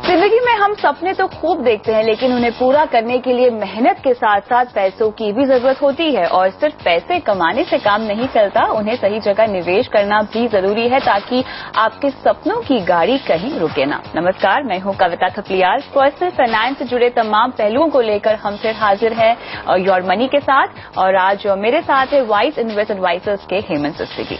जिंदगी में हम सपने तो खूब देखते हैं, लेकिन उन्हें पूरा करने के लिए मेहनत के साथ साथ पैसों की भी जरूरत होती है। और सिर्फ पैसे कमाने से काम नहीं चलता, उन्हें सही जगह निवेश करना भी जरूरी है ताकि आपके सपनों की गाड़ी कहीं रुके ना। नमस्कार, मैं हूं कविता थपलियाल। पर्सनल फाइनेंस से जुड़े तमाम पहलुओं को लेकर हम फिर हाजिर हैं योर मनी के साथ। और आज मेरे साथ है वाइज इन्वेस्ट एडवाइजर्स के हेमंत सिद्दीकी।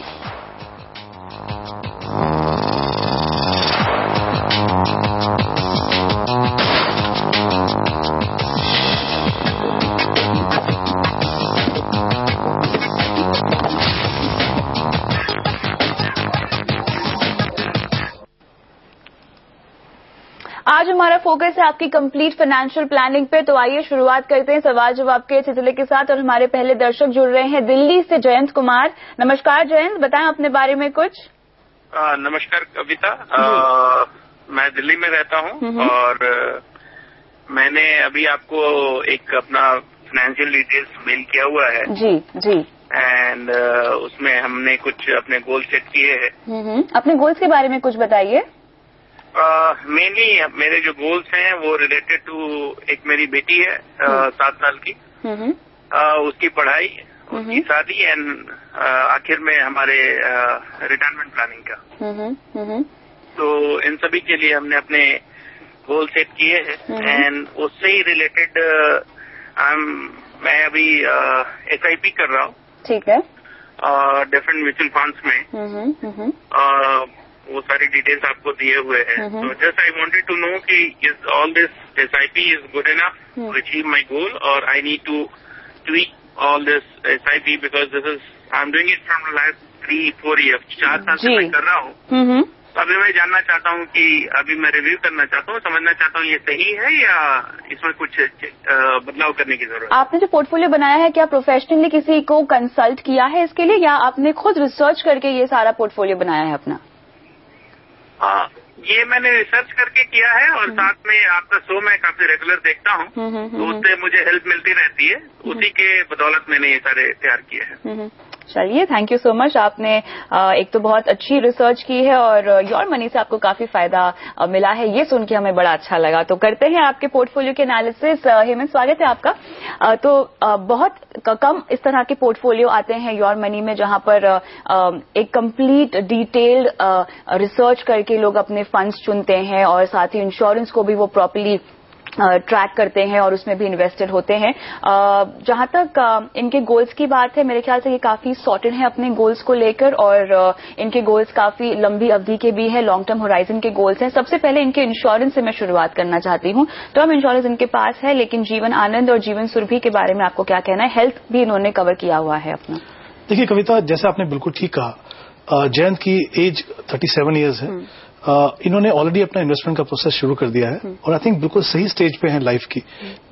आज हमारा फोकस है आपकी कंप्लीट फाइनेंशियल प्लानिंग पे। तो आइए शुरुआत करते हैं सवाल जवाब के सिलसिले के साथ। और हमारे पहले दर्शक जुड़ रहे हैं दिल्ली से, जयंत कुमार। नमस्कार जयंत, बताएं अपने बारे में कुछ। नमस्कार कविता, मैं दिल्ली में रहता हूं और मैंने अभी आपको एक अपना फाइनेंशियल डिटेल्स मेल किया हुआ है। जी जी। एंड उसमें हमने कुछ अपने गोल सेट किए हैं। अपने गोल्स के बारे में कुछ बताइए। मेनली मेरे जो गोल्स हैं वो रिलेटेड टू, एक मेरी बेटी है 7 साल की, उसकी पढ़ाई, उसकी शादी एंड आखिर में हमारे रिटायरमेंट प्लानिंग का। तो इन सभी के लिए हमने अपने गोल सेट किए हैं एंड उससे ही रिलेटेड मैं अभी SIP कर रहा हूँ। ठीक है। डिफरेंट म्यूचुअल फंड्स में वो सारी डिटेल्स आपको दिए हुए हैं। तो just I wanted to know कि is all this SIP is good enough to achieve my goal और I need to tweak all this SIP because this is I am doing it from last 3-4 years, 4 साल से मैं कर रहा हूँ। तो अभी मैं जानना चाहता हूँ कि अभी मैं रिव्यू करना चाहता हूँ, समझना चाहता हूँ ये सही है या इसमें कुछ बदलाव करने की जरूरत है। आपने जो पोर्टफोलियो बनाया है, क्या प्रोफेशनली किसी को कंसल्ट किया है इसके लिए, या आपने खुद रिसर्च करके ये सारा पोर्टफोलियो बनाया है अपना? ये मैंने रिसर्च करके किया है और साथ में आपका शो मैं काफी रेगुलर देखता हूँ, तो उससे मुझे हेल्प मिलती रहती है। उसी के बदौलत मैंने ये सारे तैयार किए हैं। चलिए, थैंक यू सो मच। आपने एक तो बहुत अच्छी रिसर्च की है और योर मनी से आपको काफी फायदा मिला है, ये सुन के हमें बड़ा अच्छा लगा। तो करते हैं आपके पोर्टफोलियो के एनालिसिस। हेमंत, स्वागत है आपका। तो बहुत कम इस तरह के पोर्टफोलियो आते हैं योर मनी में जहां पर एक कंप्लीट डिटेल्ड रिसर्च करके लोग अपने फंड्स चुनते हैं और साथ ही इंश्योरेंस को भी वो प्रॉपर्ली ट्रैक करते हैं और उसमें भी इन्वेस्टेड होते हैं। जहां तक इनके गोल्स की बात है, मेरे ख्याल से ये काफी सॉर्टेड है अपने गोल्स को लेकर और इनके गोल्स काफी लंबी अवधि के भी है, लॉन्ग टर्म होराइजन के गोल्स हैं। सबसे पहले इनके इंश्योरेंस से मैं शुरुआत करना चाहती हूँ। टर्म इंश्योरेंस इनके पास है, लेकिन जीवन आनंद और जीवन सुरभि के बारे में आपको क्या कहना है? हेल्थ भी इन्होंने कवर किया हुआ है अपना। देखिए कविता, जैसे आपने बिल्कुल ठीक कहा, जयंत की एज 37 ईयर्स है। इन्होंने ऑलरेडी अपना इन्वेस्टमेंट का प्रोसेस शुरू कर दिया है और आई थिंक बिल्कुल सही स्टेज पे हैं लाइफ की,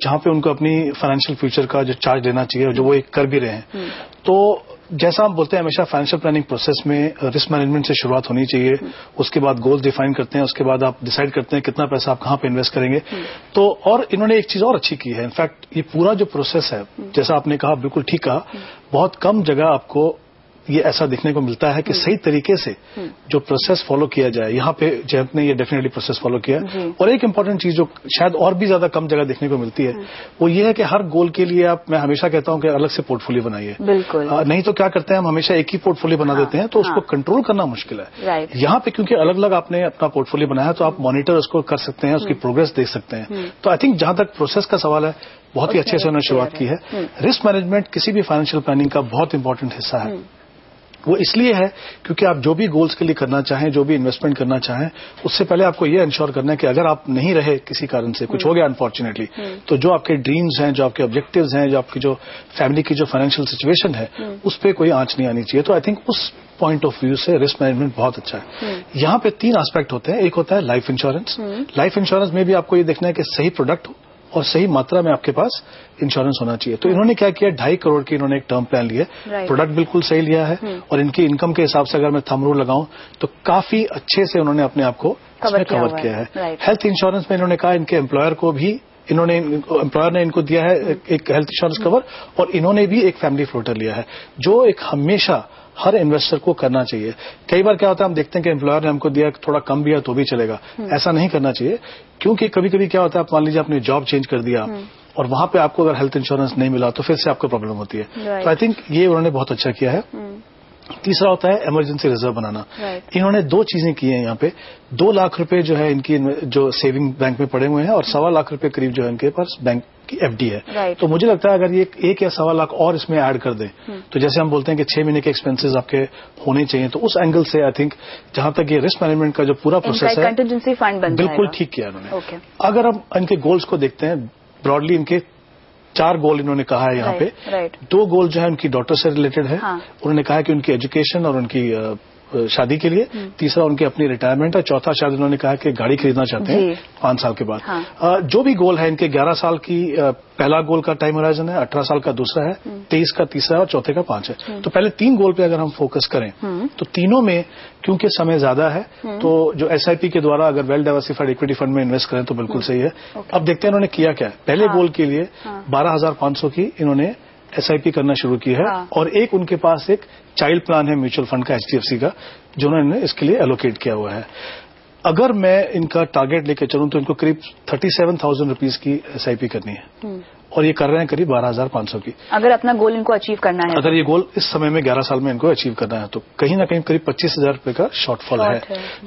जहां पे उनको अपनी फाइनेंशियल फ्यूचर का जो चार्ज लेना चाहिए, जो वो एक कर भी रहे हैं। तो जैसा हम बोलते हैं हमेशा फाइनेंशियल प्लानिंग प्रोसेस में रिस्क मैनेजमेंट से शुरुआत होनी चाहिए। उसके बाद गोल्स डिफाइन करते हैं, उसके बाद आप डिसाइड करते हैं कितना पैसा आप कहां पे इन्वेस्ट करेंगे। तो और इन्होंने एक चीज और अच्छी की है, इनफैक्ट ये पूरा जो प्रोसेस है, जैसा आपने कहा, बिल्कुल ठीक कहा, बहुत कम जगह आपको ये ऐसा देखने को मिलता है कि सही तरीके से जो प्रोसेस फॉलो किया जाए। यहाँ पे जयंत ने ये डेफिनेटली प्रोसेस फॉलो किया। और एक इम्पॉर्टेंट चीज जो शायद और भी ज्यादा कम जगह देखने को मिलती है, वो ये है कि हर गोल के लिए आप, मैं हमेशा कहता हूँ कि अलग से पोर्टफोलियो बनाइए। बिल्कुल। नहीं तो क्या करते हैं हम हमेशा एक ही पोर्टफोलियो बना देते हैं, तो उसको कंट्रोल करना मुश्किल है। यहाँ पे क्योंकि अलग अलग आपने अपना पोर्टफोलियो बनाया, तो आप मॉनिटर उसको कर सकते हैं, उसकी प्रोग्रेस देख सकते हैं। तो आई थिंक जहां तक प्रोसेस का सवाल है, बहुत ही अच्छे से उन्होंने शुरुआत की है। रिस्क मैनेजमेंट किसी भी फाइनेंशियल प्लानिंग का बहुत इंपॉर्टेंट हिस्सा है। वो इसलिए है क्योंकि आप जो भी गोल्स के लिए करना चाहें, जो भी इन्वेस्टमेंट करना चाहें, उससे पहले आपको ये इंश्योर करना है कि अगर आप नहीं रहे किसी कारण से, कुछ हो गया अनफॉर्चुनेटली, तो जो आपके ड्रीम्स हैं, जो आपके ऑब्जेक्टिव्स हैं, जो आपकी जो फैमिली की जो फाइनेंशियल सिचुएशन है, उस पर कोई आंच नहीं आनी चाहिए। तो आई थिंक उस पॉइंट ऑफ व्यू से रिस्क मैनेजमेंट बहुत अच्छा है। यहाँ पे 3 एस्पेक्ट होते हैं। एक होता है लाइफ इंश्योरेंस। लाइफ इंश्योरेंस में भी आपको ये देखना है कि सही प्रोडक्ट हो, और सही मात्रा में आपके पास इंश्योरेंस होना चाहिए। तो इन्होंने क्या किया, 2.5 करोड़ की इन्होंने एक टर्म प्लान लिया, प्रोडक्ट बिल्कुल सही लिया है और इनकी इनकम के हिसाब से अगर मैं थंब रूल लगाऊं तो काफी अच्छे से उन्होंने अपने आप को कवर किया है। हेल्थ इंश्योरेंस में इन्होंने कहा इनके एम्प्लॉयर को भी एम्प्लॉयर ने इनको दिया है एक हेल्थ इंश्योरेंस कवर, और इन्होंने भी एक फैमिली फ्लोटर लिया है, जो एक हमेशा हर इन्वेस्टर को करना चाहिए। कई बार क्या होता है, हम देखते हैं कि एम्प्लॉयर ने हमको दिया, थोड़ा कम भी है तो भी चलेगा, ऐसा नहीं करना चाहिए, क्योंकि कभी कभी क्या होता है, आप मान लीजिए आपने जॉब चेंज कर दिया और वहां पे आपको अगर हेल्थ इंश्योरेंस नहीं मिला तो फिर से आपको प्रॉब्लम होती है। तो आई थिंक ये उन्होंने बहुत अच्छा किया है। तीसरा होता है इमरजेंसी रिजर्व बनाना। इन्होंने 2 चीजें की हैं यहाँ पे। 2 लाख रुपए जो है इनकी जो सेविंग बैंक में पड़े हुए हैं, और 1.25 लाख रुपए करीब जो है इनके पास बैंक की एफडी है। तो मुझे लगता है अगर ये 1 या 1.25 लाख और इसमें ऐड कर दें, तो जैसे हम बोलते हैं कि 6 महीने के एक्सपेंसेस आपके होने चाहिए, तो उस एंगल से आई थिंक जहां तक ये रिस्क मैनेजमेंट का जो पूरा प्रोसेस है कंटिजेंसी फंड बन बिल्कुल ठीक किया इन्होंने। अगर हम इनके गोल्स को देखते हैं ब्रॉडली, इनके 4 गोल इन्होंने कहा है यहाँ पे। 2 गोल जो है उनकी डॉटर से रिलेटेड है। उन्होंने कहा कि उनकी एजुकेशन और उनकी शादी के लिए, तीसरा उनकी अपनी रिटायरमेंट, और चौथा शायद उन्होंने कहा कि गाड़ी खरीदना चाहते हैं 5 साल के बाद। जो भी गोल है इनके 11 साल की पहला गोल का टाइम होराइजन है, 18 साल का दूसरा है, 23 का तीसरा है और चौथे का 5 है। तो पहले 3 गोल पे अगर हम फोकस करें तो तीनों में क्योंकि समय ज्यादा है, तो जो एसआईपी के द्वारा अगर वेल डाइवर्सिफाइड इक्विटी फंड में इन्वेस्ट करें तो बिल्कुल सही है। अब देखते हैं इन्होंने किया क्या है। पहले गोल के लिए 12,500 की इन्होंने एसआईपी करना शुरू की है, और एक उनके पास एक चाइल्ड प्लान है म्यूचुअल फंड का एचडीएफसी का, जो उन्होंने इसके लिए एलोकेट किया हुआ है। अगर मैं इनका टारगेट लेकर चलूं तो इनको करीब 37,000 रुपीज की एसआईपी करनी है, और ये कर रहे हैं करीब 12,500 की। अगर अपना गोल इनको अचीव करना है, अगर ये गोल इस समय में 11 साल में इनको अचीव करना है, तो कहीं ना कहीं करीब 25,000 रुपए का शॉर्टफॉल है।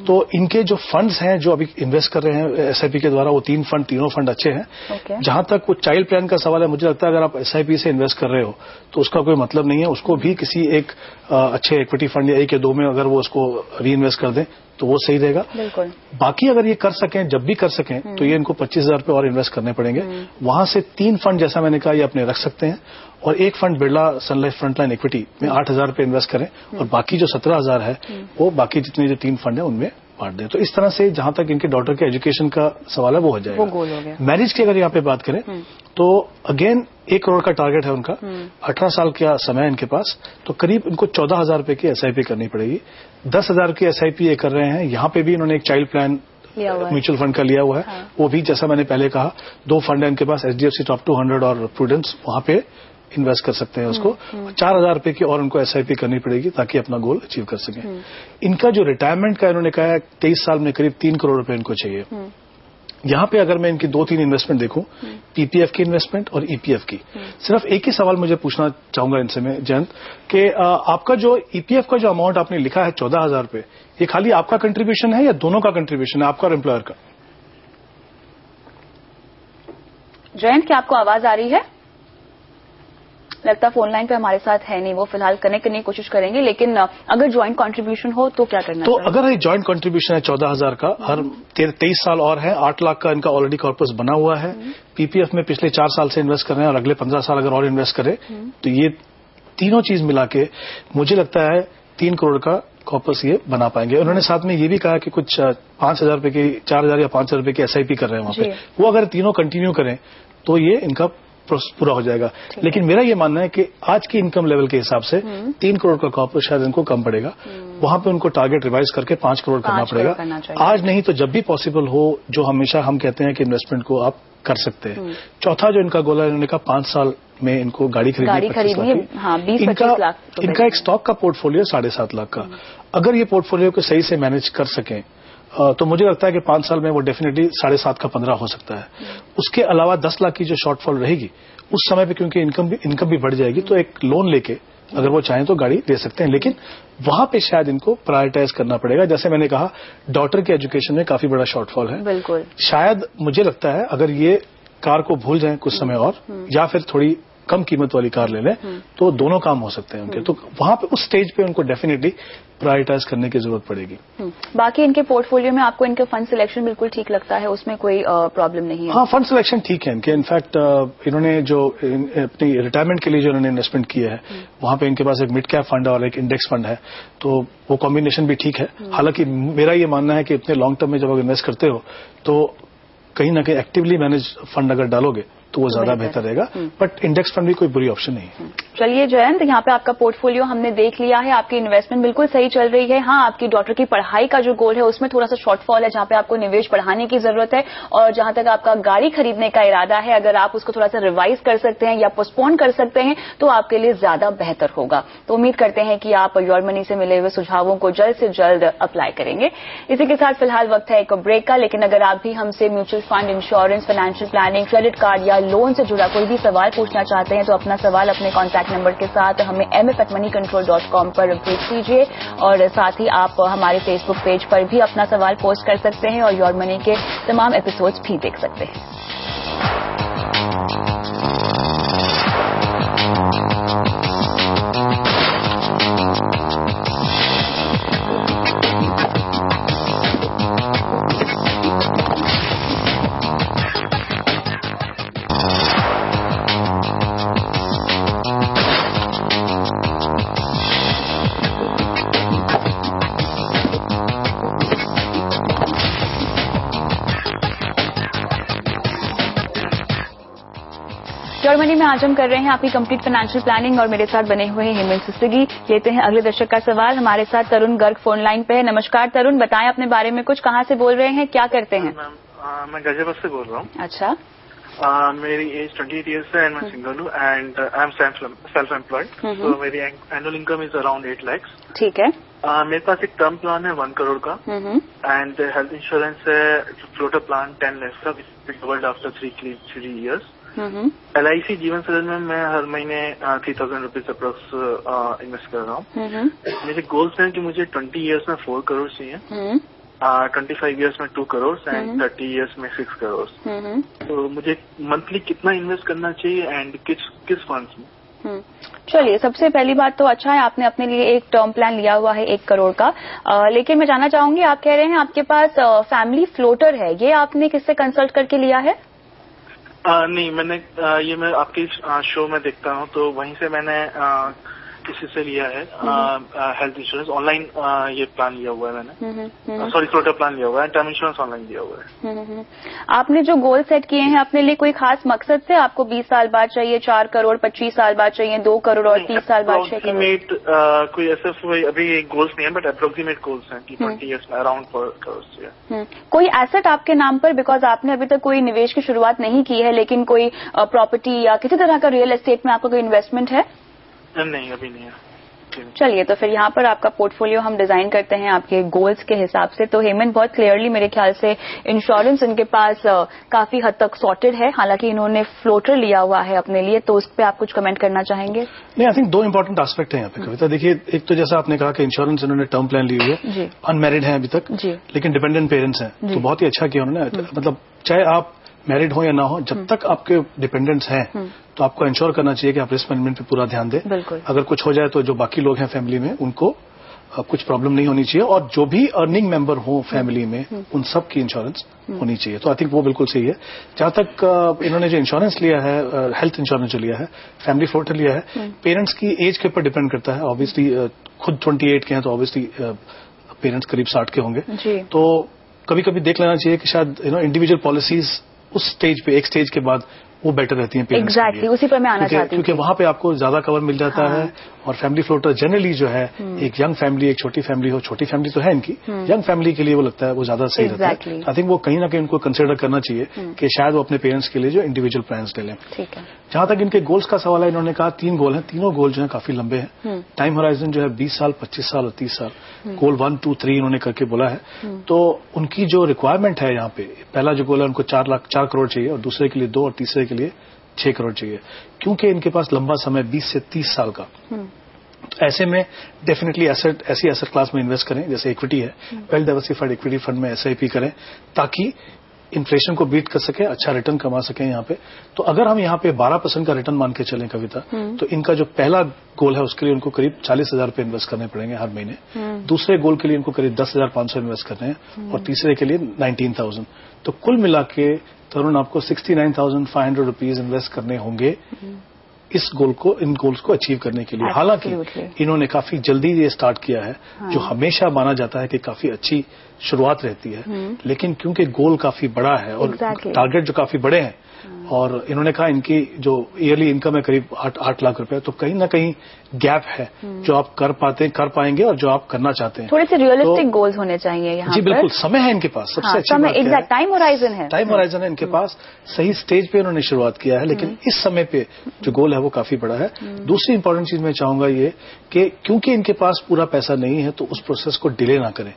तो इनके जो फंड्स हैं जो अभी इन्वेस्ट कर रहे हैं एसआईपी के द्वारा, वो तीनों फंड अच्छे हैं। जहां तक वो चाइल्ड प्लान का सवाल है, मुझे लगता है अगर आप एसआईपी से इन्वेस्ट कर रहे हो तो उसका कोई मतलब नहीं है, उसको भी किसी एक अच्छे इक्विटी फंड या 1 या 2 में अगर वो उसको री इन्वेस्ट कर दें तो वो सही रहेगा। बाकी अगर ये कर सकें, जब भी कर सकें, तो ये इनको 25,000 रुपए और इन्वेस्ट करने पड़ेंगे। वहां से 3 फंड जैसा मैंने कहा ये अपने रख सकते हैं, और एक फंड बिरला सन लाइफ फ्रंटलाइन इक्विटी में 8,000 रुपए इन्वेस्ट करें, और बाकी जो 17,000 है वो बाकी जितने जो 3 फंड है उनमें बांट दें। तो इस तरह से जहां तक इनके डॉटर के एजुकेशन का सवाल है वो हो जाएगा। वो गोल हो गया। मैरिज की अगर यहाँ पे बात करें तो अगेन 1 करोड़ का टारगेट है उनका, 18 साल का समय है इनके पास, तो करीब इनको 14,000 रुपए की एसआईपी करनी पड़ेगी। 10,000 की एसआईपी ये कर रहे हैं। यहाँ पे भी इन्होंने एक चाइल्ड प्लान म्यूचुअल फंड का लिया हुआ है। वो भी जैसा मैंने पहले कहा 2 फंड है इनके पास, एचडीएफसी टॉप 200 और प्रूडेंस, वहां पे इन्वेस्ट कर सकते हैं उसको। 4,000 रुपए की और उनको एसआईपी करनी पड़ेगी ताकि अपना गोल अचीव कर सकें। इनका जो रिटायरमेंट का इन्होंने कहा है 23 साल में करीब 3 करोड़ रुपए इनको चाहिए। यहां पे अगर मैं इनकी 2-3 इन्वेस्टमेंट देखूं, पीपीएफ की इन्वेस्टमेंट और ईपीएफ की, सिर्फ एक ही सवाल मुझे पूछना चाहूंगा इनसे मैं जयंत, कि आपका जो ईपीएफ का जो अमाउंट आपने लिखा है 14,000 रुपए, ये खाली आपका कंट्रीब्यूशन है या दोनों का कंट्रीब्यूशन है, आपका और एम्प्लॉयर का? जयंत, क्या आपको आवाज आ रही है? लगता फोन लाइन पे हमारे साथ है नहीं, वो फिलहाल कनेक्ट करने की कोशिश करेंगे, लेकिन अगर ज्वाइंट कंट्रीब्यूशन हो तो क्या करना? तो अगर ये ज्वाइंट कंट्रीब्यूशन है 14,000 का, हर 23 साल और है, 8 लाख का इनका ऑलरेडी कॉर्पस बना हुआ है। पीपीएफ में पिछले 4 साल से इन्वेस्ट कर रहे हैं और अगले 15 साल अगर और इन्वेस्ट करें, तो ये तीनों चीज मिला के मुझे लगता है 3 करोड़ का कॉर्पस ये बना पाएंगे। उन्होंने साथ में ये भी कहा कि कुछ 5,000 रुपए की, 4,000 या 5,000 रुपए की एसआईपी कर रहे हैं वहां पे, वो अगर तीनों कंटिन्यू करें तो ये इनका पूरा हो जाएगा। लेकिन मेरा ये मानना है कि आज की इनकम लेवल के हिसाब से 3 करोड़ का कॉर्पस शायद इनको कम पड़ेगा। वहां पे उनको टारगेट रिवाइज करके 5 करोड़ करना पड़ेगा। आज नहीं तो जब भी पॉसिबल हो, जो हमेशा हम कहते हैं कि इन्वेस्टमेंट को आप कर सकते हैं। चौथा जो इनका गोल है, इन्होंने कहा 5 साल में इनको गाड़ी खरीदनी है। इनका एक स्टॉक का पोर्टफोलियो 7.5 लाख का, अगर ये पोर्टफोलियो को सही से मैनेज कर सकें तो मुझे लगता है कि 5 साल में वो डेफिनेटली 7.5 का 15 हो सकता है। उसके अलावा 10 लाख की जो शॉर्टफॉल रहेगी उस समय पे, क्योंकि इनकम भी बढ़ जाएगी, तो एक लोन लेके अगर वो चाहें तो गाड़ी ले सकते हैं। लेकिन वहां पे शायद इनको प्रायोरिटाइज करना पड़ेगा। जैसे मैंने कहा, डॉटर के एजुकेशन में काफी बड़ा शॉर्टफॉल है। बिल्कुल। शायद मुझे लगता है अगर ये कार को भूल जाएं कुछ समय और, या फिर थोड़ी कम कीमत वाली कार ले लें, तो दोनों काम हो सकते हैं उनके। तो वहां पे उस स्टेज पे उनको डेफिनेटली प्रायोरिटाइज करने की जरूरत पड़ेगी। बाकी इनके पोर्टफोलियो में आपको इनका फंड सिलेक्शन बिल्कुल ठीक लगता है, उसमें कोई प्रॉब्लम नहीं है? हाँ, फंड सिलेक्शन ठीक है इनके। इनफैक्ट इन्होंने जो अपनी रिटायरमेंट के लिए जो इन्होंने इन्वेस्टमेंट किया है, वहां पे इनके पास एक मिड कैप फंड और एक इंडेक्स फंड है, तो वो कॉम्बिनेशन भी ठीक है। हालांकि मेरा ये मानना है कि इतने लॉन्ग टर्म में जब आप इन्वेस्ट करते हो तो कहीं ना कहीं एक्टिवली मैनेज फंड अगर डालोगे तो वो ज्यादा बेहतर रहेगा, बट इंडेक्स फंड भी कोई बुरी ऑप्शन नहीं है। चलिए जयंत, यहाँ पे आपका पोर्टफोलियो हमने देख लिया है, आपकी इन्वेस्टमेंट बिल्कुल सही चल रही है। हाँ, आपकी डॉटर की पढ़ाई का जो गोल है उसमें थोड़ा सा शॉर्टफॉल है, जहाँ पे आपको निवेश बढ़ाने की जरूरत है। और जहां तक आपका गाड़ी खरीदने का इरादा है, अगर आप उसको थोड़ा सा रिवाइज कर सकते हैं या पोस्टपोन कर सकते हैं तो आपके लिए ज्यादा बेहतर होगा। तो उम्मीद करते हैं कि आप योर मनी से मिले हुए सुझावों को जल्द से जल्द अप्लाई करेंगे। इसी के साथ फिलहाल वक्त है एक ब्रेक का, लेकिन अगर आप भी हमसे mutual fund, insurance, financial planning, credit card या लोन से जुड़ा कोई भी सवाल पूछना चाहते हैं तो अपना सवाल अपने कॉन्टैक्ट नंबर के साथ हमें mf@moneycontrol.com पर भेज दीजिए। और साथ ही आप हमारे फेसबुक पेज पर भी अपना सवाल पोस्ट कर सकते हैं और योर मनी के तमाम एपिसोड्स भी देख सकते हैं। योर मनी में आज हम कर रहे हैं आपकी कंप्लीट फाइनेंशियल प्लानिंग और मेरे साथ बने हुए हैं हेमंत सिस्सगी। लेते हैं अगले दर्शक का सवाल। हमारे साथ तरुण गर्ग फोन लाइन पे है। नमस्कार तरुण, बताएं अपने बारे में कुछ, कहाँ से बोल रहे हैं, क्या करते हैं? मैं गाजियाबाद से बोल रहा हूँ। अच्छा। मेरी एज 28 ईयर्स है एंड मैं सिंगल हूँ and I am self employed. तो मेरी annual income is around 8 lakhs। ठीक है। मेरे पास एक टर्म प्लान है 1 crore का एंड हेल्थ इंश्योरेंस है फ्लोटर प्लान 10 lakhs का, कवर्ड आफ्टर 3 years। LIC जीवन सदन में मैं हर महीने 3000 रुपीज अप्रोक्स इन्वेस्ट कर रहा हूँ। मेरे गोल्स हैं कि मुझे 20 years में 4 crore चाहिए, 25 years में 2 crore एंड 30 years में 6 crore। तो मुझे मंथली कितना इन्वेस्ट करना चाहिए एंड किस फंड्स में? चलिए, सबसे पहली बात तो अच्छा है आपने अपने लिए एक टर्म प्लान लिया हुआ है 1 crore का। लेकिन मैं जानना चाहूंगी, आप कह रहे हैं आपके पास फैमिली फ्लोटर है, ये आपने किससे कंसल्ट करके लिया है? नहीं, ये मैं आपकी शो में देखता हूँ तो वहीं से मैंने किसी से लिया है हेल्थ इंश्योरेंस ऑनलाइन। ये प्लान लिया हुआ है मैंने, सॉरी फ्लोटर प्लान लिया हुआ है, टर्म इंश्योरेंस ऑनलाइन लिया हुआ है। आपने जो गोल सेट किए हैं अपने लिए कोई खास मकसद से? आपको 20 साल बाद चाहिए 4 crore, 25 साल बाद चाहिए 2 crore और 30 साल बाद 6 crore? कोई ऐसे अभी गोल्स नहीं है, बट अप्रोक्सीमेट गोल्स हैं कि 20 years में अराउंड 4 crore। कोई एसेट आपके नाम पर, बिकॉज आपने अभी तक कोई निवेश की शुरुआत नहीं की है, लेकिन कोई प्रॉपर्टी या किसी तरह का रियल एस्टेट में आपका कोई इन्वेस्टमेंट है? नहीं, अभी नहीं है। चलिए, तो फिर यहाँ पर आपका पोर्टफोलियो हम डिजाइन करते हैं आपके गोल्स के हिसाब से। तो हेमंत बहुत क्लियरली मेरे ख्याल से इंश्योरेंस इनके पास काफी हद तक सॉर्टेड है, हालांकि इन्होंने फ्लोटर लिया हुआ है अपने लिए, तो उस पर आप कुछ कमेंट करना चाहेंगे? नहीं, आई थिंक 2 इंपॉर्टेंट एस्पेक्ट है यहाँ पे कविता। देखिए, एक तो जैसा आपने कहा कि इंश्योरेंस इन्होंने टर्म प्लान ली हुई है, अनमैरिड है अभी तक, लेकिन डिपेंडेंट पेरेंट्स हैं, तो बहुत ही अच्छा किया उन्होंने। मतलब चाहे आप मैरिड हो या ना हो, जब तक आपके डिपेंडेंट्स हैं तो आपको इंश्योर करना चाहिए कि आप रिस्क मैनेजमेंट पे पूरा ध्यान दें। अगर कुछ हो जाए तो जो बाकी लोग हैं फैमिली में उनको कुछ प्रॉब्लम नहीं होनी चाहिए, और जो भी अर्निंग मेंबर हो फैमिली में उन सब की इंश्योरेंस होनी चाहिए। तो आई थिंक वो बिल्कुल सही है। जहां तक इन्होंने जो इंश्योरेंस लिया है, हेल्थ इंश्योरेंस जो लिया है, फैमिली फ्लोटर लिया है, पेरेंट्स की एज के ऊपर डिपेंड करता है। ऑब्वियसली खुद 28 के हैं तो ऑब्वियसली पेरेंट्स करीब 60 के होंगे। तो कभी कभी देख लेना चाहिए कि शायद इंडिविजुअल पॉलिसीज उस स्टेज पे, एक स्टेज के बाद वो बेटर रहती हैं पेरेंट्स के लिए। उसी पर मैं आना चाहती हूँ, क्योंकि वहां पे आपको ज्यादा कवर मिल जाता है। और फैमिली फ्लोटर जनरली जो है, एक यंग फैमिली, एक छोटी फैमिली हो, छोटी फैमिली तो है इनकी, यंग फैमिली के लिए वो लगता है वो ज्यादा सही रहता है। आई थिंक वो कहीं ना कहीं उनको कंसिडर करना चाहिए कि शायद वो अपने पेरेंट्स के लिए जो इंडिविजुअल प्लान ले लें। जहां तक इनके गोल्स का सवाल है, इन्होंने कहा 3 गोल हैं, तीनों गोल जो है काफी लंबे हैं। टाइम होराइजन जो है 20 साल, 25 साल और 30 साल। गोल 1, 2, 3 इन्होंने करके बोला है। तो उनकी जो रिक्वायरमेंट है यहाँ पे, पहला जो गोल है उनको 4 crore चाहिए, और दूसरे के लिए 2 और तीसरे के लिए 6 crore चाहिए, क्योंकि इनके पास लंबा समय 20 से 30 साल का। तो ऐसे में डेफिनेटली ऐसी एसेट क्लास में इन्वेस्ट करें जैसे इक्विटी है, वेल डाइवर्सिफाइड इक्विटी फंड में SIP करें, ताकि इन्फ्लेशन को बीट कर सके, अच्छा रिटर्न कमा सके यहाँ पे। तो अगर हम यहाँ पे 12% का रिटर्न मान के चलें कविता, तो इनका जो पहला गोल है उसके लिए उनको करीब 40,000 रुपए इन्वेस्ट करने पड़ेंगे हर महीने। दूसरे गोल के लिए इनको करीब 10,500 इन्वेस्ट करने हैं, और तीसरे के लिए 19,000। तो कुल मिला के तरुण आपको 69,500 रुपीज इन्वेस्ट करने होंगे इन गोल्स को अचीव करने के लिए। हालांकि इन्होंने काफी जल्दी ये स्टार्ट किया है, जो हमेशा माना जाता है कि काफी अच्छी शुरुआत रहती है, लेकिन क्योंकि गोल काफी बड़ा है और टारगेट जो काफी बड़े हैं, और इन्होंने कहा इनकी जो ईयरली इनकम है करीब 8 लाख रुपए, तो कहीं ना कहीं गैप है जो आप कर पाएंगे और जो आप करना चाहते हैं। थोड़े से रियलिस्टिक गोल्स होने चाहिए यहाँ जी बिल्कुल, समय है इनके पास, सबसे अच्छी बात है टाइम होराइजन है। टाइम होराइजन है इनके पास, सही स्टेज पे उन्होंने शुरुआत किया है, लेकिन इस समय पे जो गोल है वो काफी बड़ा है। दूसरी इंपॉर्टेंट चीज मैं चाहूंगा ये कि क्योंकि इनके पास पूरा पैसा नहीं है, तो उस प्रोसेस को डिले ना करें।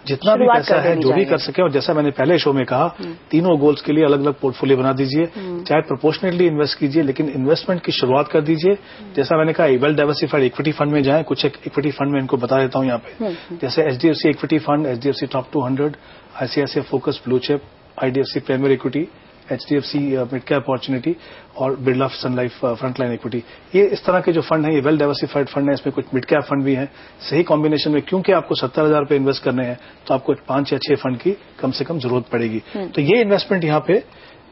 जितना भी पैसा है जो भी कर सके, और जैसा मैंने पहले शो में कहा, तीनों गोल्स के लिए अलग अलग पोर्टफोलियो बना दीजिए, चाहे प्रोपोर्शनली इन्वेस्ट कीजिए, लेकिन इन्वेस्टमेंट की शुरुआत कर दीजिए। जैसा मैंने कहा, वेल डाइवर्सिफाइड इक्विटी फंड में जाएं। कुछ इक्विटी फंड में इनको बता देता हूं यहाँ पे, जैसे HDFC equity fund, HDFC top 200, ICICI focus blue chip, IDFC primary equity, HDFC mid cap opportunity और बिरला सन लाइफ फ्रंटलाइन इक्विटी। ये इस तरह के जो फंड है, ये वेल डाइवर्सिफाइड फंड है। इसमें कुछ मिड कैप फंड भी हैं। सही कॉम्बिनेशन में, क्योंकि आपको 70,000 रुपए इन्वेस्ट करने हैं, तो आपको 5 या 6 फंड की कम से कम जरूरत पड़ेगी। तो ये इन्वेस्टमेंट यहाँ पे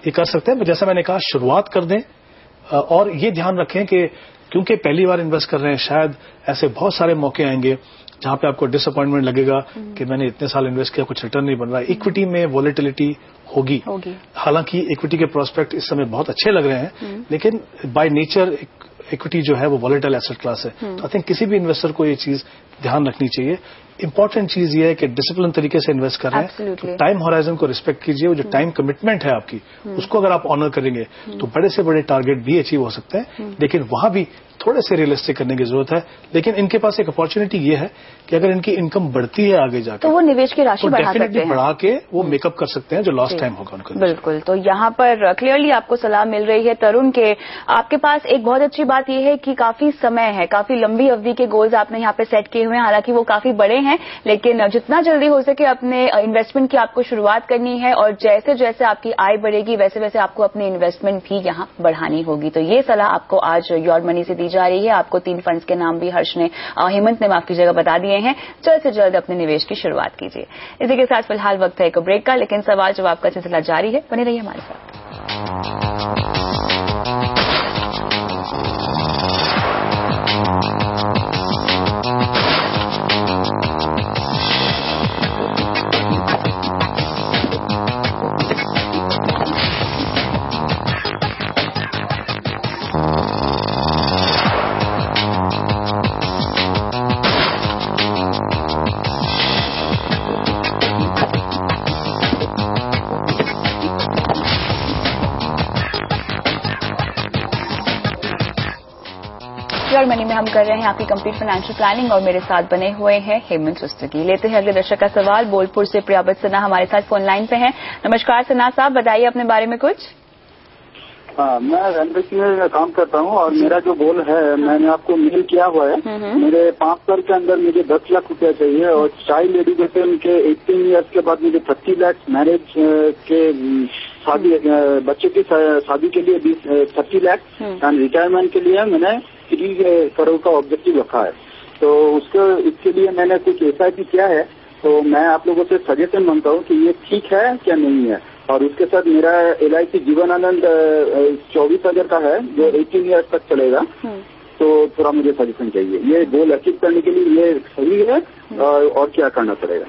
ये कर सकते हैं। जैसा मैंने कहा, शुरुआत कर दें, और ये ध्यान रखें कि क्योंकि पहली बार इन्वेस्ट कर रहे हैं, शायद ऐसे बहुत सारे मौके आएंगे जहां पे आपको डिसअपॉइंटमेंट लगेगा कि मैंने इतने साल इन्वेस्ट किया, कुछ रिटर्न नहीं बन रहा है। इक्विटी में वॉलेटिलिटी होगी। हालांकि इक्विटी के प्रोस्पेक्ट इस समय बहुत अच्छे लग रहे हैं, लेकिन बाय नेचर इक्विटी जो है वो वॉलेटाइल एसेट क्लास है। तो आई थिंक किसी भी इन्वेस्टर को ये चीज ध्यान रखनी चाहिए। इंपॉर्टेंट चीज ये है कि डिसिप्लिन तरीके से इन्वेस्ट कर रहे हैं, तो टाइम होराइजन को रिस्पेक्ट कीजिए। वो जो टाइम कमिटमेंट है आपकी, उसको अगर आप ऑनर करेंगे, तो बड़े से बड़े टारगेट भी अचीव हो सकते हैं, लेकिन वहां भी थोड़े से रियलिस्टिक करने की जरूरत है। लेकिन इनके पास एक अपॉर्चुनिटी ये है कि अगर इनकी इनकम बढ़ती है आगे जाकर, तो वो निवेश की राशि बढ़ा सकते हैं, बढ़ा के वो मेकअप कर सकते हैं जो लॉस्ट टाइम होगा उनका। बिल्कुल। तो यहाँ पर क्लियरली आपको सलाह मिल रही है तरुण के, आपके पास एक बहुत अच्छी बात यह है कि काफी समय है, काफी लंबी अवधि के गोल्स आपने यहाँ पे सेट किए हुए हैं। हालांकि वो काफी बड़े हैं, लेकिन जितना जल्दी हो सके अपने इन्वेस्टमेंट की आपको शुरुआत करनी है, और जैसे जैसे आपकी आय बढ़ेगी, वैसे वैसे आपको अपनी इन्वेस्टमेंट भी यहाँ बढ़ानी होगी। तो ये सलाह आपको आज योर मनी से दी जा रही है। आपको 3 फंड्स के नाम भी हेमंत ने माफ कीजिएगा बता दिए हैं। जल्द से जल्द अपने निवेश की शुरुआत कीजिए। इसी के साथ फिलहाल वक्त है एक ब्रेक का, लेकिन सवाल जवाब का सिलसिला जारी है। बने रहिए हमारे साथ। योर मनी में हम कर रहे हैं आपकी कंप्लीट फाइनेंशियल प्लानिंग, और मेरे साथ बने हुए हैं हेमंत रुस्तगी। लेते हैं अगले दर्शक का सवाल। बोलपुर से प्रियावत सिन्हा हमारे साथ फोन लाइन पे हैं। नमस्कार सिन्हा साहब, बताइए अपने बारे में कुछ। हाँ, मैं रेलवे में काम करता हूँ, और मेरा जो गोल है, मैंने आपको मेल किया हुआ है। मेरे 5 साल के अंदर मुझे 10 लाख रुपया चाहिए, और चाइल्ड एजुकेशन के 18 ईयर्स के बाद मुझे 30 लाख, मैरिज के शादी, बच्चे की शादी के लिए 30 लाख, एंड रिटायरमेंट के लिए मैंने 3 करोड़ का ऑब्जेक्टिव रखा है। तो इसके लिए मैंने कुछ SIP किया है। तो मैं आप लोगों से सजेशन मांगता हूँ कि ये ठीक है क्या नहीं है। और उसके साथ मेरा LIC जीवन आनंद 24,000 का है, जो 18 ईयर्स तक चलेगा। तो थोड़ा मुझे सजेशन चाहिए, ये गोल अचीव करने के लिए ये सही है और क्या करना पड़ेगा।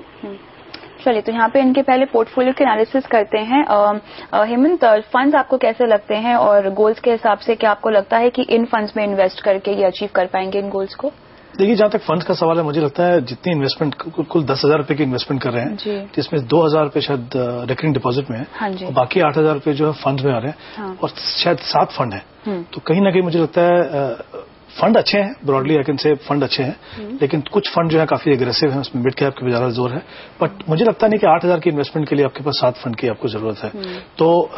चलिए, तो यहाँ पे इनके पहले पोर्टफोलियो के एनालिसिस करते हैं। हेमंत, फंड्स आपको कैसे लगते हैं, और गोल्स के हिसाब से क्या आपको लगता है कि इन फंड्स में इन्वेस्ट करके ये अचीव कर पाएंगे इन गोल्स को? देखिए, जहां तक फंड्स का सवाल है, मुझे लगता है जितनी इन्वेस्टमेंट कुल 10,000 रुपए की इन्वेस्टमेंट कर रहे हैं, जिसमें 2,000 रुपए शायद रिकरिंग डिपॉजिट में है, और बाकी 8,000 रुपए जो है फंड्स में आ रहे हैं, और शायद 7 फंड है। तो कहीं ना कहीं मुझे लगता है फंड अच्छे हैं, broadly I can say fund अच्छे हैं, लेकिन कुछ फंड जो है काफी एग्रेसिव है, उसमें मिड कैप पे ज्यादा जोर है। बट मुझे लगता नहीं कि 8,000 की इन्वेस्टमेंट के लिए आपके पास 7 फंड की आपको जरूरत है। तो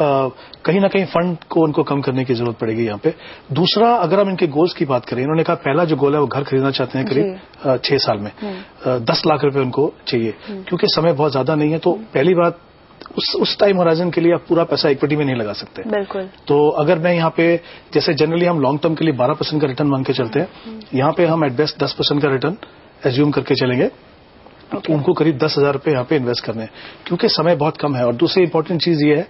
कहीं ना कहीं फंड को उनको कम करने की जरूरत पड़ेगी यहाँ पे। दूसरा, अगर हम इनके गोल्स की बात करें, इन्होंने कहा पहला जो गोल है वो घर खरीदना चाहते हैं करीब 6 साल में, 10 लाख रुपए उनको चाहिए, क्योंकि समय बहुत ज्यादा नहीं है। तो पहली बात, उस टाइम होराइजन के लिए आप पूरा पैसा इक्विटी में नहीं लगा सकते। बिल्कुल। तो अगर मैं यहाँ पे, जैसे जनरली हम लॉन्ग टर्म के लिए 12% का रिटर्न मांग के चलते हैं, यहाँ पे हम एट बेस्ट 10% का रिटर्न एज्यूम करके चलेंगे। तो उनको करीब 10,000 रुपए यहाँ पे इन्वेस्ट करने हैं, क्योंकि समय बहुत कम है। और दूसरी इंपॉर्टेंट चीज ये है,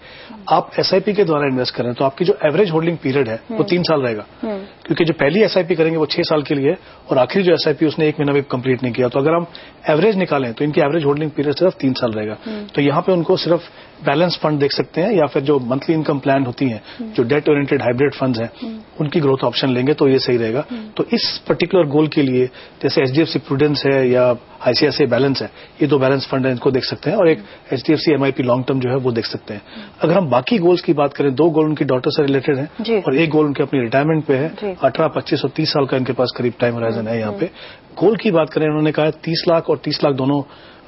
आप एसआईपी के द्वारा इन्वेस्ट कर रहे हैं तो आपकी जो एवरेज होल्डिंग पीरियड है वो 3 साल रहेगा, क्योंकि जो पहली एसआईपी करेंगे वो 6 साल के लिए और आखिरी जो एसआईपी उसने 1 महीना भी कंप्लीट नहीं किया। तो अगर हम एवरेज निकालें तो इनकी एवरेज होल्डिंग पीरियड सिर्फ 3 साल रहेगा। तो यहाँ पे उनको सिर्फ बैलेंस फंड देख सकते हैं या फिर जो मंथली इनकम प्लान होती है, जो डेट ओरिएंटेड हाइब्रिड फंड्स हैं, उनकी ग्रोथ ऑप्शन लेंगे तो ये सही रहेगा। तो इस पर्टिकुलर गोल के लिए जैसे एचडीएफसी प्रूडेंस है या आईसीआईसीआई बैलेंस है, ये 2 बैलेंस फंड है, इनको देख सकते हैं। और एक एचडीएफसी एमआईपी लॉन्ग टर्म जो है वो देख सकते हैं। अगर हम बाकी गोल्स की बात करें, 2 गोल उनकी डॉटर से रिलेटेड है और 1 गोल उनके अपनी रिटायरमेंट पे है। 18, 25 और 30 साल का इनके पास करीब टाइम होराइजन है। यहाँ पे गोल की बात करें, उन्होंने कहा 30 लाख और 30 लाख दोनों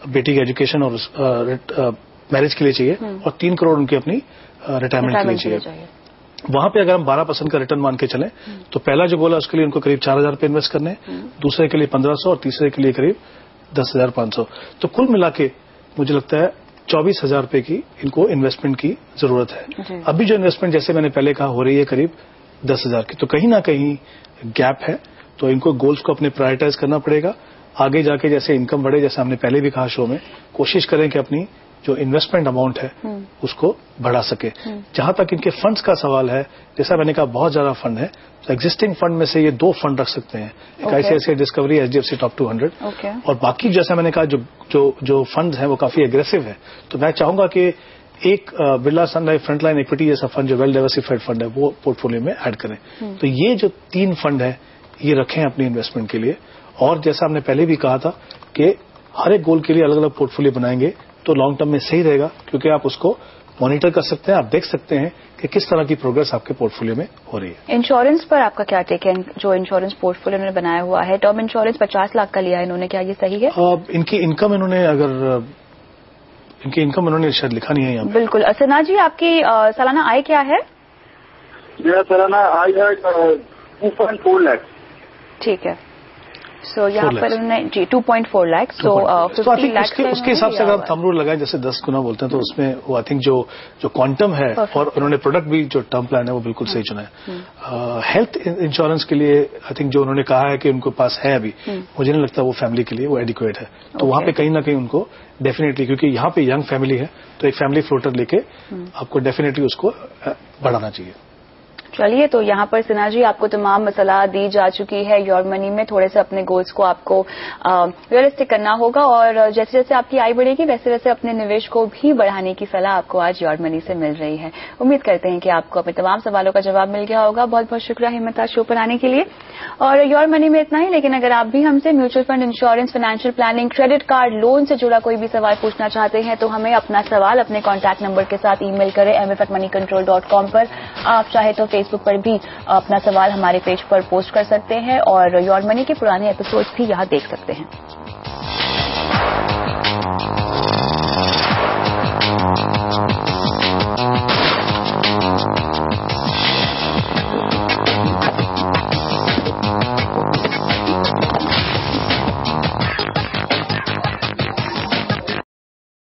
बेटी के एजुकेशन और मैरिज के लिए चाहिए और 3 करोड़ उनकी अपनी रिटायरमेंट के लिए चाहिए। वहां पे अगर हम 12% का रिटर्न मान के चलें तो पहला जो गोल है उसके लिए उनको करीब 4,000 रुपए इन्वेस्ट करने, दूसरे के लिए 1,500 और तीसरे के लिए करीब 10,500। तो कुल मिला के मुझे लगता है 24,000 रुपए की इनको इन्वेस्टमेंट की जरूरत है। अभी जो इन्वेस्टमेंट जैसे मैंने पहले कहा हो रही है करीब 10,000 की, तो कहीं ना कहीं गैप है। तो इनको गोल्स को अपने प्रायोरिटाइज करना पड़ेगा। आगे जाके जैसे इनकम बढ़े, जैसे हमने पहले भी कहा शो में, कोशिश करें कि अपनी जो इन्वेस्टमेंट अमाउंट है उसको बढ़ा सके। जहां तक इनके फंड्स का सवाल है, जैसा मैंने कहा बहुत ज्यादा फंड है, तो एग्जिस्टिंग फंड में से ये 2 फंड रख सकते हैं, एक आईसीआईसीआई डिस्कवरी, एचडीएफसी टॉप 200 और बाकी जैसा मैंने कहा जो फंड्स हैं वो काफी एग्रेसिव है। तो मैं चाहूंगा कि एक बिरला सन लाइफ फ्रंटलाइन इक्विटी जैसा फंड जो वेल डाइवर्सिफाइड फंड है वो पोर्टफोलियो में ऐड करें। तो ये जो 3 फंड है ये रखें अपनी इन्वेस्टमेंट के लिए। और जैसा हमने पहले भी कहा था कि हर एक गोल के लिए अलग अलग पोर्टफोलियो बनाएंगे तो लॉन्ग टर्म में सही रहेगा, क्योंकि आप उसको मॉनिटर कर सकते हैं, आप देख सकते हैं कि किस तरह की प्रोग्रेस आपके पोर्टफोलियो में हो रही है। इंश्योरेंस पर आपका क्या टेक है? जो इंश्योरेंस पोर्टफोलियो इन्होंने बनाया हुआ है, टर्म इंश्योरेंस 50 लाख का लिया है इन्होंने, क्या ये सही है? इनकी इनकम इन्होंने शायद लिखा नहीं है यहाँ। बिल्कुल। असना जी, आपकी सालाना आय क्या है? मेरा सालाना आय है 2.4 लाख। ठीक है। सो यहाँ पर उन्होंने जी 2.4 लाख, सो 50 लाख उसके हिसाब से अगर हम थंब रूल लगाएं, जैसे 10 गुना बोलते हैं, तो उसमें वो आई थिंक जो क्वांटम है और उन्होंने प्रोडक्ट भी जो टर्म प्लान है वो बिल्कुल सही चुना है। हेल्थ इंश्योरेंस के लिए आई थिंक जो उन्होंने कहा है कि उनको पास है अभी, मुझे नहीं लगता वो फैमिली के लिए वो एडिक्वेट है। तो वहां पे कहीं ना कहीं उनको डेफिनेटली, क्योंकि यहाँ पे यंग फैमिली है, तो एक फैमिली फ्लोटर लेके आपको डेफिनेटली उसको बढ़ाना चाहिए। चलिए, तो यहाँ पर सिन्हा जी आपको तमाम सलाह दी जा चुकी है। योर मनी में थोड़े से अपने गोल्स को आपको रियलिस्टिक करना होगा और जैसे जैसे आपकी आय बढ़ेगी वैसे वैसे अपने निवेश को भी बढ़ाने की सलाह आपको आज योर मनी से मिल रही है। उम्मीद करते हैं कि आपको अपने तमाम सवालों का जवाब मिल गया होगा। बहुत बहुत शुक्रिया हिम्मत आज शो पर आने के लिए। और योर मनी में इतना ही, लेकिन अगर आप भी हमसे mutual fund, insurance, financial planning, credit card, loan से जुड़ा कोई भी सवाल पूछना चाहते हैं तो हमें अपना सवाल अपने कॉन्टैक्ट नंबर के साथ ईमेल करें mf@moneycontrol.com पर। आप चाहे तो फेसबुक पर भी अपना सवाल हमारे पेज पर पोस्ट कर सकते हैं और योर मनी के पुराने एपिसोड्स भी यहाँ देख सकते हैं।